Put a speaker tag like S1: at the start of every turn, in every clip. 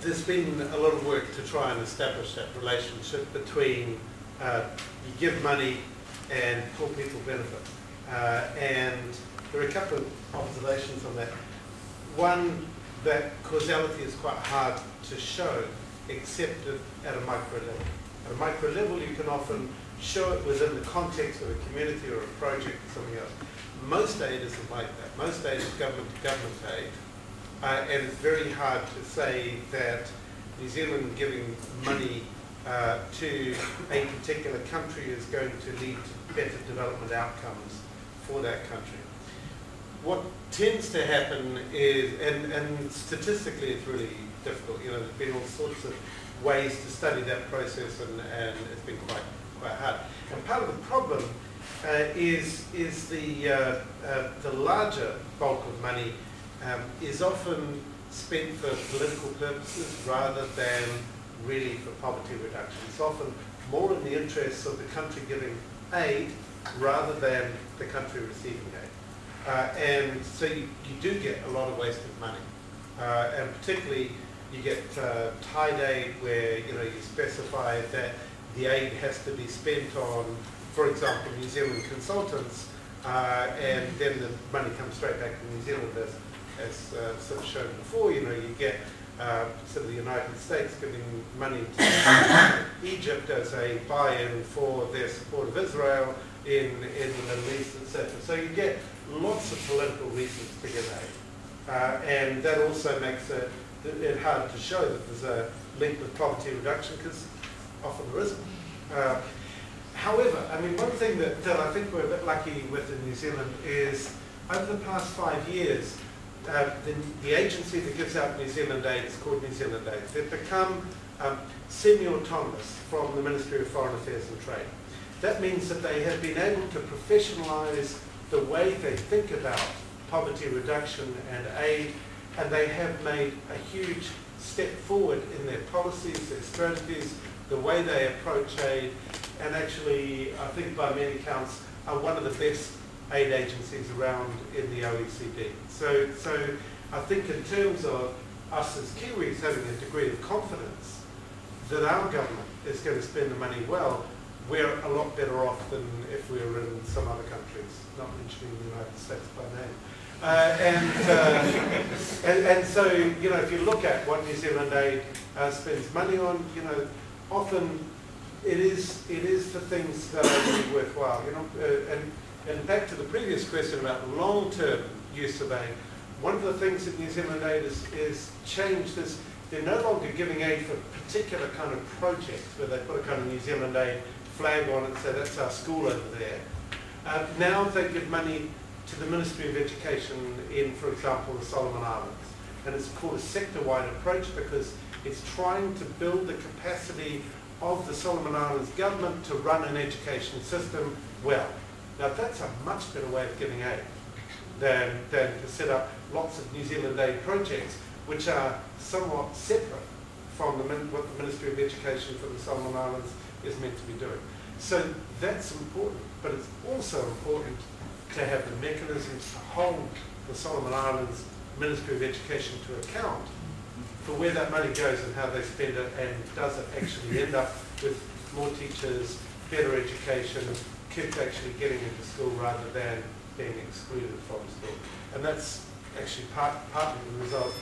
S1: There's been a lot of work to try and establish that relationship between you give money and poor people benefit. And there are a couple of observations on that. One, that causality is quite hard to show, except at a micro level. At a micro level, you can often show it within the context of a community or a project or something else. Most aid isn't like that. Most aid is government-to-government aid. And it's very hard to say that New Zealand giving money to a particular country is going to lead to better development outcomes for that country. What tends to happen is, and statistically it's really difficult, you know, there's been all sorts of ways to study that process, and it's been quite hard. And part of the problem is the larger bulk of money is often spent for political purposes rather than really for poverty reduction. It's often more in the interests of the country giving aid rather than the country receiving aid. And so you do get a lot of wasted money. And particularly you get tied aid where, you know, you specify that the aid has to be spent on, for example, New Zealand consultants, and then the money comes straight back to New Zealand as sort of shown before. You know, you get sort of the United States giving money to Egypt as a buy-in for their support of Israel in the Middle East, etc. So you get lots of political reasons to give aid. And that also makes it hard to show that there's a link with poverty reduction, because often there isn't. However, I mean, one thing that I think we're a bit lucky with in New Zealand is over the past 5 years, the agency that gives out New Zealand aid is called New Zealand Aid. They've become semi-autonomous from the Ministry of Foreign Affairs and Trade. That means that they have been able to professionalise the way they think about poverty reduction and aid, and they have made a huge step forward in their policies, their strategies, the way they approach aid, and actually, I think by many counts, are one of the best aid agencies around in the OECD. So I think in terms of us as Kiwis having a degree of confidence that our government is going to spend the money well, we're a lot better off than if we were in some other countries, not mentioning the United States by name. And so, you know, if you look at what New Zealand Aid spends money on, you know, often it is for things that are really worthwhile. You know, and back to the previous question about long-term use of aid, one of the things that New Zealand Aid is changed is they're no longer giving aid for particular kind of projects where they put a kind of New Zealand Aid flag on it and say that's our school over there. Now they give money to the Ministry of Education in, for example, the Solomon Islands. And it's called a sector-wide approach because it's trying to build the capacity of the Solomon Islands government to run an education system well. Now that's a much better way of giving aid than to set up lots of New Zealand Aid projects which are somewhat separate from what the Ministry of Education for the Solomon Islands is meant to be doing. So that's important, but it's also important to have the mechanisms to hold the Solomon Islands Ministry of Education to account for where that money goes and how they spend it, and does it actually end up with more teachers, better education, kids actually getting into school rather than being excluded from school. And that's actually partly the result,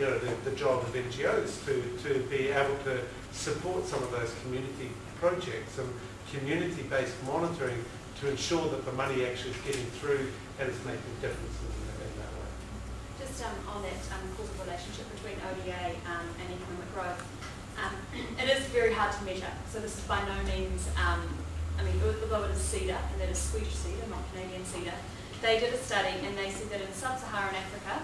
S1: you know, the job of NGOs to be able to support some of those community projects and community-based monitoring to ensure that the money actually is getting through and is making differences in that way.
S2: Just on that causal relationship between ODA and economic growth, it is very hard to measure. So this is by no means, I mean, although it is cedar, and that is Swedish cedar, not Canadian cedar, they did a study and they said that in sub-Saharan Africa,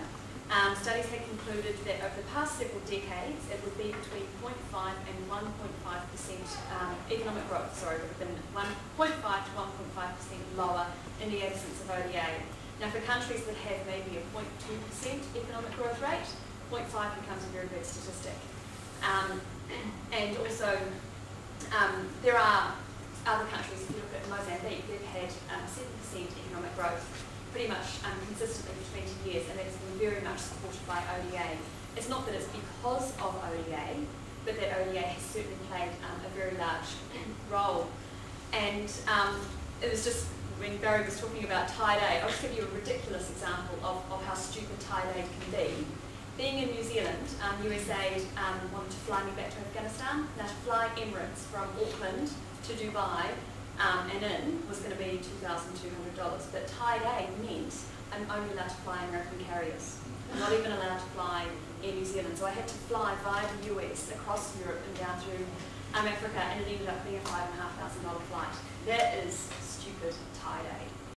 S2: studies had concluded that over the past several decades, it would be between 0.5 and 1.5% economic growth, sorry, it would have been 1.5 to 1.5% lower in the absence of ODA. Now for countries that have maybe a 0.2% economic growth rate, 0.5 becomes a very big statistic. And also, there are other countries, if you look at Mozambique, they've had 7% economic growth pretty much consistently for 20 years, and that has been very much supported by ODA. it's not that it's because of ODA, but that ODA has certainly played a very large role. And it was just, when Barry was talking about tide aid, I'll just give you a ridiculous example of how stupid tide aid can be. Being in New Zealand, USAID wanted to fly me back to Afghanistan. Now to fly Emirates from Auckland to Dubai and in was going to be $2,200. But tide aid meant I'm only allowed to fly American carriers. I'm not even allowed to fly Air New Zealand. So I had to fly via the US across Europe and down through Africa, and it ended up being a $5,500 flight. That is stupid tide aid.